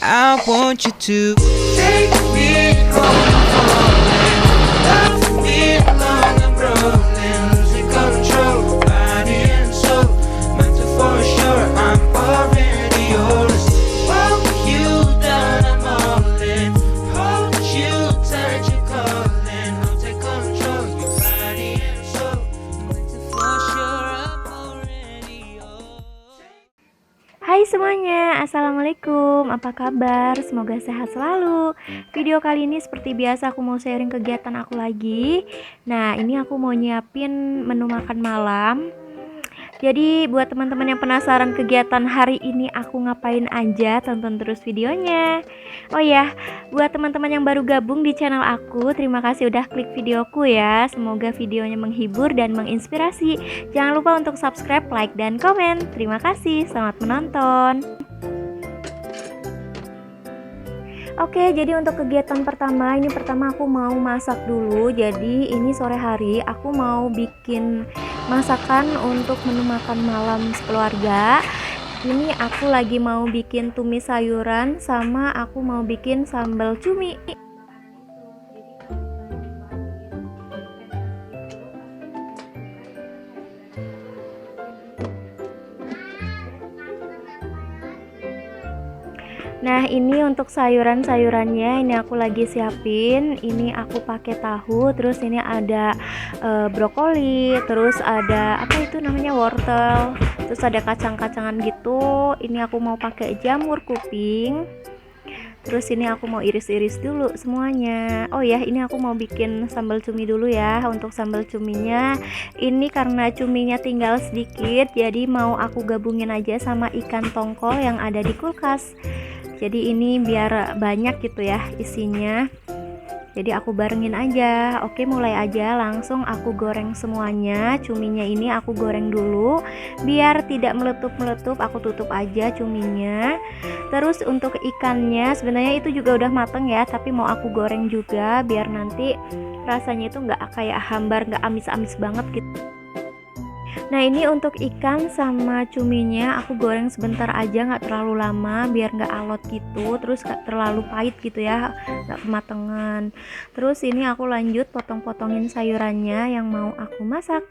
I want you to take me home, love me long and rolling, losing control, body and soul. Meant to for sure, I'm already yours. Walk you down, I'm all in. Hold you tight, you're calling. I'll take control, your body and soul. Meant to for sure, I'm already yours. Hai semuanya, Assalamualaikum, apa kabar? Semoga sehat selalu. Video kali ini seperti biasa aku mau sharing kegiatan aku lagi. Nah, ini aku mau nyiapin menu makan malam. Jadi buat teman-teman yang penasaran kegiatan hari ini aku ngapain aja, tonton terus videonya. Oh ya, buat teman-teman yang baru gabung di channel aku, terima kasih udah klik videoku ya. Semoga videonya menghibur dan menginspirasi. Jangan lupa untuk subscribe, like, dan komen. Terima kasih, selamat menonton. Oke, jadi untuk kegiatan pertama, ini pertama aku mau masak dulu. Jadi ini sore hari aku mau bikin masakan untuk menu makan malam sekeluarga. Ini aku lagi mau bikin tumis sayuran sama aku mau bikin sambal cumi. Nah, ini untuk sayuran-sayurannya ini aku lagi siapin. Ini aku pakai tahu, terus ini ada brokoli, terus ada apa itu namanya wortel, terus ada kacang-kacangan gitu. Ini aku mau pakai jamur kuping. Terus ini aku mau iris-iris dulu semuanya. Oh ya, ini aku mau bikin sambal cumi dulu ya. Untuk sambal cuminya ini karena cuminya tinggal sedikit, jadi mau aku gabungin aja sama ikan tongkol yang ada di kulkas. Jadi ini biar banyak gitu ya isinya. Jadi aku barengin aja. Oke, mulai aja, langsung aku goreng semuanya. Cuminya ini aku goreng dulu biar tidak meletup-meletup. Aku tutup aja cuminya. Terus untuk ikannya sebenarnya itu juga udah mateng ya, tapi mau aku goreng juga biar nanti rasanya itu nggak kayak hambar, nggak amis-amis banget gitu. Nah, ini untuk ikan sama cuminya aku goreng sebentar aja, nggak terlalu lama biar nggak alot gitu, terus nggak terlalu pahit gitu ya, nggak kematangan. Terus ini aku lanjut potong-potongin sayurannya yang mau aku masak.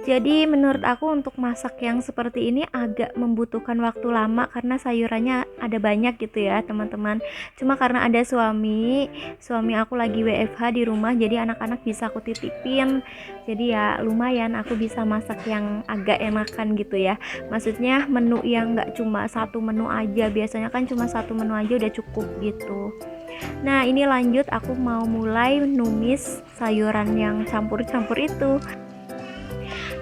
Jadi menurut aku untuk masak yang seperti ini agak membutuhkan waktu lama karena sayurannya ada banyak gitu ya teman-teman. Cuma karena ada suami aku lagi WFH di rumah, jadi anak-anak bisa aku titipin. Jadi ya lumayan aku bisa masak yang agak enakan gitu ya. Maksudnya menu yang nggak cuma satu menu aja, biasanya kan cuma satu menu aja udah cukup gitu. Nah, ini lanjut aku mau mulai numis sayuran yang campur-campur itu.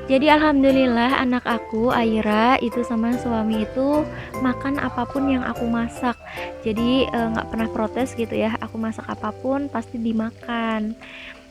Jadi alhamdulillah anak aku Aira itu sama suami itu makan apapun yang aku masak. Jadi nggak pernah protes gitu ya. Aku masak apapun pasti dimakan.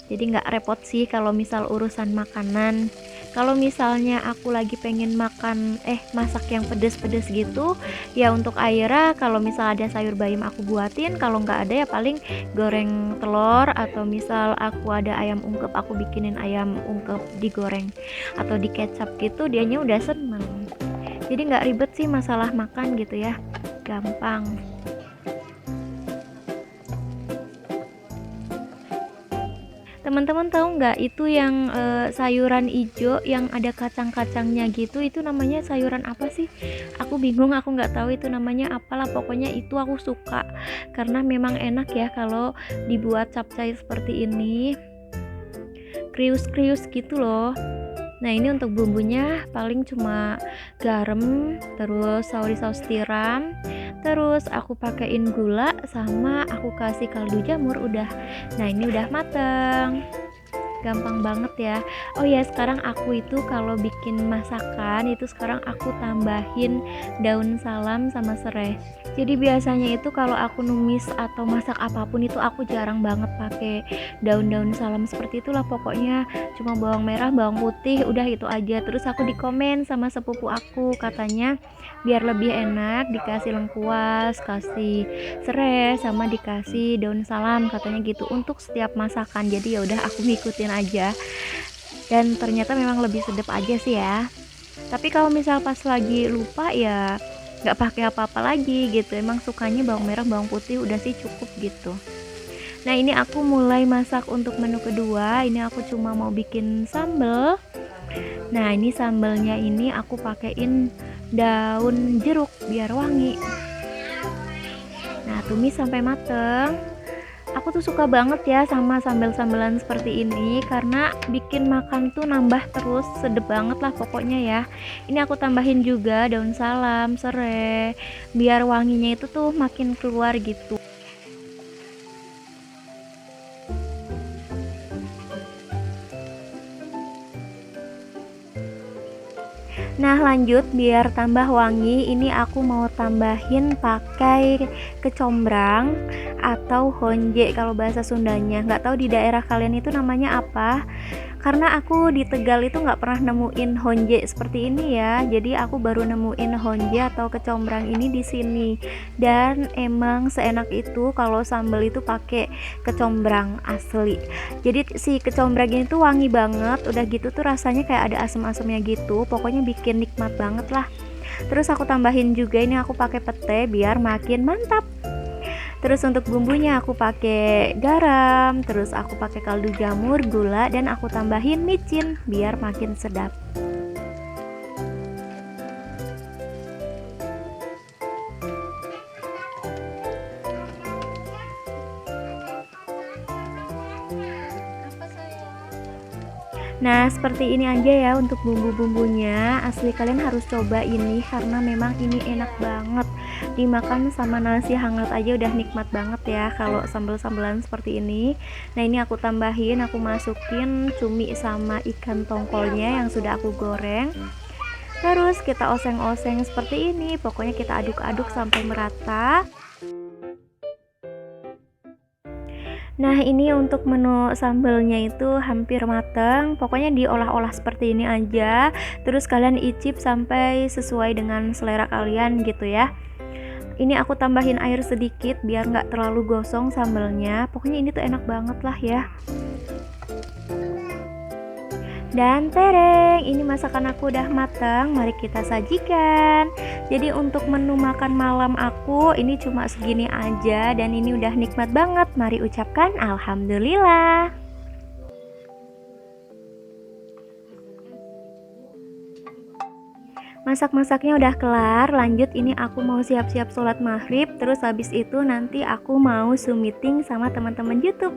Jadi nggak repot sih kalau misal urusan makanan. Kalau misalnya aku lagi pengen makan masak yang pedes-pedes gitu, ya untuk Aira kalau misal ada sayur bayam aku buatin, kalau nggak ada ya paling goreng telur, atau misal aku ada ayam ungkep aku bikinin ayam ungkep digoreng atau di kecap gitu, dianya udah seneng. Jadi nggak ribet sih masalah makan gitu ya, gampang. Teman-teman tahu nggak itu yang sayuran ijo yang ada kacang-kacangnya gitu, itu namanya sayuran apa sih? Aku bingung, aku nggak tahu itu namanya apalah, pokoknya itu aku suka karena memang enak ya kalau dibuat capcay seperti ini, krius-krius gitu loh. Nah, ini untuk bumbunya paling cuma garam, terus saus tiram, terus aku pakein gula, sama aku kasih kaldu jamur, udah. Nah, ini udah mateng, gampang banget ya. Oh ya, sekarang aku itu kalau bikin masakan itu sekarang aku tambahin daun salam sama serai. Jadi biasanya itu kalau aku numis atau masak apapun itu aku jarang banget pakai daun-daun salam seperti itulah, pokoknya cuma bawang merah, bawang putih, udah itu aja. Terus aku dikomen sama sepupu aku, katanya biar lebih enak dikasih lengkuas, kasih serai, sama dikasih daun salam, katanya gitu untuk setiap masakan. Jadi ya udah aku ngikutin aja, dan ternyata memang lebih sedap aja sih ya. Tapi kalau misal pas lagi lupa ya nggak pakai apa-apa lagi gitu, emang sukanya bawang merah bawang putih udah sih cukup gitu. Nah ini aku mulai masak untuk menu kedua. Ini aku cuma mau bikin sambal. Nah ini sambalnya ini aku pakein daun jeruk biar wangi. Nah tumis sampai mateng. Aku tuh suka banget ya sama sambal-sambalan seperti ini karena bikin makan tuh nambah terus, sedep banget lah pokoknya ya. Ini aku tambahin juga daun salam, serai, biar wanginya itu tuh makin keluar gitu. Nah lanjut biar tambah wangi, ini aku mau tambahin pakai kecombrang atau honje kalau bahasa Sundanya. Nggak tahu di daerah kalian itu namanya apa. Karena aku di Tegal itu nggak pernah nemuin honje seperti ini ya. Jadi aku baru nemuin honje atau kecombrang ini di sini. Dan emang seenak itu kalau sambal itu pakai kecombrang asli. Jadi si kecombrang ini tuh wangi banget. Udah gitu tuh rasanya kayak ada asam-asamnya gitu. Pokoknya bikin nikmat banget lah. Terus aku tambahin juga ini aku pakai pete biar makin mantap. Terus untuk bumbunya aku pakai garam, terus aku pakai kaldu jamur, gula, dan aku tambahin micin biar makin sedap. Nah seperti ini aja ya untuk bumbu-bumbunya. Asli kalian harus coba ini karena memang ini enak banget dimakan sama nasi hangat aja udah nikmat banget ya kalau sambal-sambalan seperti ini. Nah ini aku tambahin, aku masukin cumi sama ikan tongkolnya yang sudah aku goreng. Terus kita oseng-oseng seperti ini, pokoknya kita aduk-aduk sampai merata. Nah ini untuk menu sambalnya itu hampir mateng. Pokoknya diolah-olah seperti ini aja. Terus kalian icip sampai sesuai dengan selera kalian gitu ya. Ini aku tambahin air sedikit biar nggak terlalu gosong sambalnya. Pokoknya ini tuh enak banget lah ya. Dan tereng, ini masakan aku udah matang, mari kita sajikan. Jadi untuk menu makan malam aku ini cuma segini aja dan ini udah nikmat banget. Mari ucapkan alhamdulillah. Masak-masaknya udah kelar, lanjut ini aku mau siap-siap sholat maghrib. Terus habis itu nanti aku mau Zoom meeting sama teman-teman YouTube.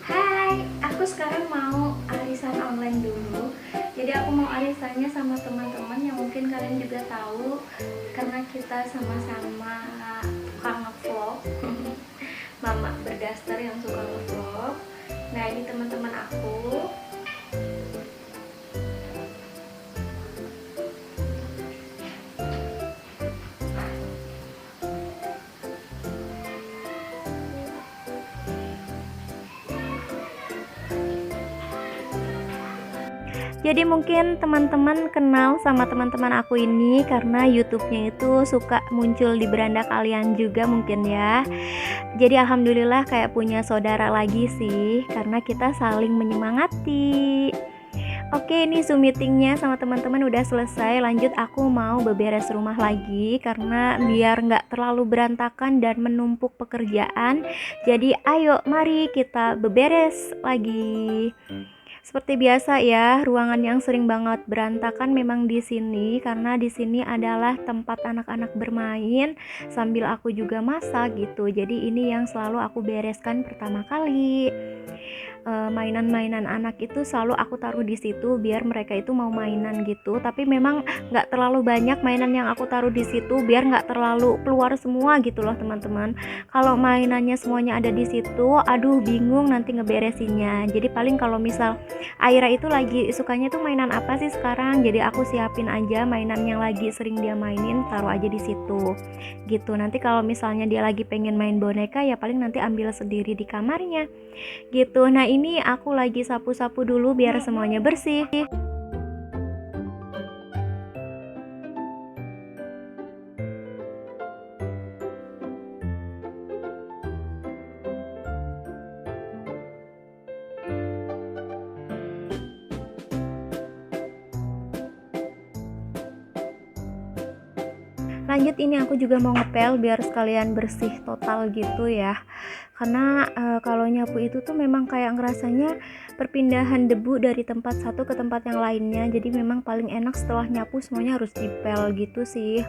Hai, aku sekarang mau arisan online dulu. Jadi aku mau arisannya sama teman-teman yang mungkin kalian juga tahu karena kita sama-sama tukang ngevlog. Mama berdaster yang suka ngevlog. Nah, ini teman-teman aku. Jadi mungkin teman-teman kenal sama teman-teman aku ini karena YouTube-nya itu suka muncul di beranda kalian juga mungkin ya. Jadi alhamdulillah kayak punya saudara lagi sih karena kita saling menyemangati. Oke, ini Zoom meetingnya sama teman-teman udah selesai. Lanjut aku mau beberes rumah lagi karena biar nggak terlalu berantakan dan menumpuk pekerjaan. Jadi ayo mari kita beberes lagi. Seperti biasa ya, ruangan yang sering banget berantakan memang di sini karena di sini adalah tempat anak-anak bermain sambil aku juga masak gitu. Jadi ini yang selalu aku bereskan pertama kali. Mainan-mainan anak itu selalu aku taruh di situ biar mereka itu mau mainan gitu. Tapi memang nggak terlalu banyak mainan yang aku taruh di situ biar nggak terlalu keluar semua gitu loh teman-teman. Kalau mainannya semuanya ada di situ, aduh bingung nanti ngeberesinnya. Jadi paling kalau misal Aira itu lagi sukanya tuh mainan apa sih sekarang, jadi aku siapin aja mainan yang lagi sering dia mainin, taruh aja di situ gitu. Nanti kalau misalnya dia lagi pengen main boneka ya paling nanti ambil sendiri di kamarnya gitu. Nah ini aku lagi sapu-sapu dulu biar semuanya bersih. Lanjut, ini aku juga mau ngepel biar sekalian bersih total gitu ya. Karena kalau nyapu itu tuh memang kayak ngerasanya perpindahan debu dari tempat satu ke tempat yang lainnya. Jadi memang paling enak setelah nyapu semuanya harus dipel gitu sih.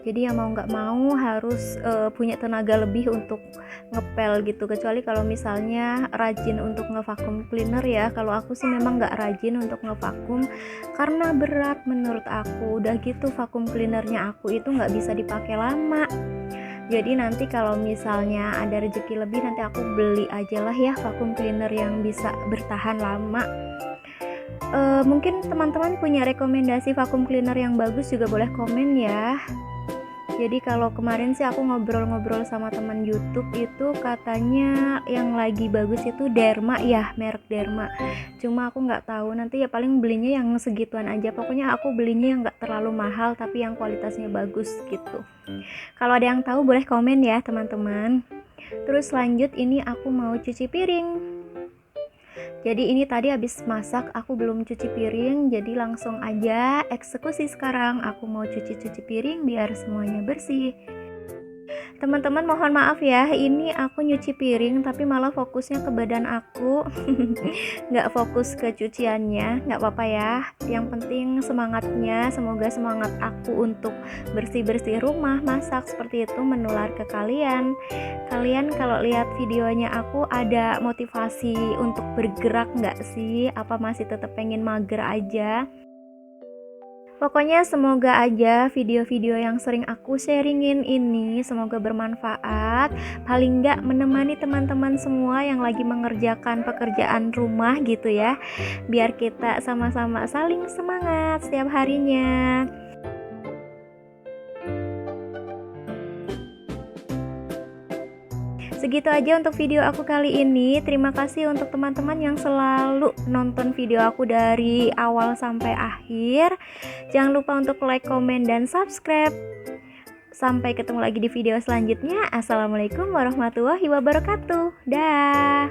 Jadi ya mau nggak mau harus punya tenaga lebih untuk ngepel gitu, kecuali kalau misalnya rajin untuk ngevakum cleaner ya. Kalau aku sih memang nggak rajin untuk ngevakum karena berat menurut aku. Udah gitu vakum cleanernya aku itu nggak bisa dipakai lama. Jadi nanti kalau misalnya ada rezeki lebih nanti aku beli aja lah ya vakum cleaner yang bisa bertahan lama. Mungkin teman-teman punya rekomendasi vakum cleaner yang bagus juga boleh komen ya. Jadi kalau kemarin sih aku ngobrol-ngobrol sama teman YouTube itu katanya yang lagi bagus itu Derma ya, merek Derma. Cuma aku nggak tahu, nanti ya paling belinya yang segituan aja. Pokoknya aku belinya yang nggak terlalu mahal tapi yang kualitasnya bagus gitu. Kalau ada yang tahu boleh komen ya teman-teman. Terus lanjut, ini aku mau cuci piring. Jadi ini tadi habis masak aku belum cuci piring, jadi langsung aja eksekusi sekarang. Aku mau cuci piring biar semuanya bersih. Teman-teman mohon maaf ya, ini aku nyuci piring tapi malah fokusnya ke badan aku. Nggak fokus ke cuciannya, nggak apa-apa ya. Yang penting semangatnya, semoga semangat aku untuk bersih-bersih rumah, masak seperti itu menular ke kalian. Kalian kalau lihat videonya aku ada motivasi untuk bergerak nggak sih? Apa masih tetap pengen mager aja? Pokoknya semoga aja video-video yang sering aku sharingin ini semoga bermanfaat. Paling nggak menemani teman-teman semua yang lagi mengerjakan pekerjaan rumah gitu ya. Biar kita sama-sama saling semangat setiap harinya. Segitu aja untuk video aku kali ini. Terima kasih untuk teman-teman yang selalu nonton video aku dari awal sampai akhir. Jangan lupa untuk like, komen, dan subscribe. Sampai ketemu lagi di video selanjutnya. Assalamualaikum warahmatullahi wabarakatuh. Dah.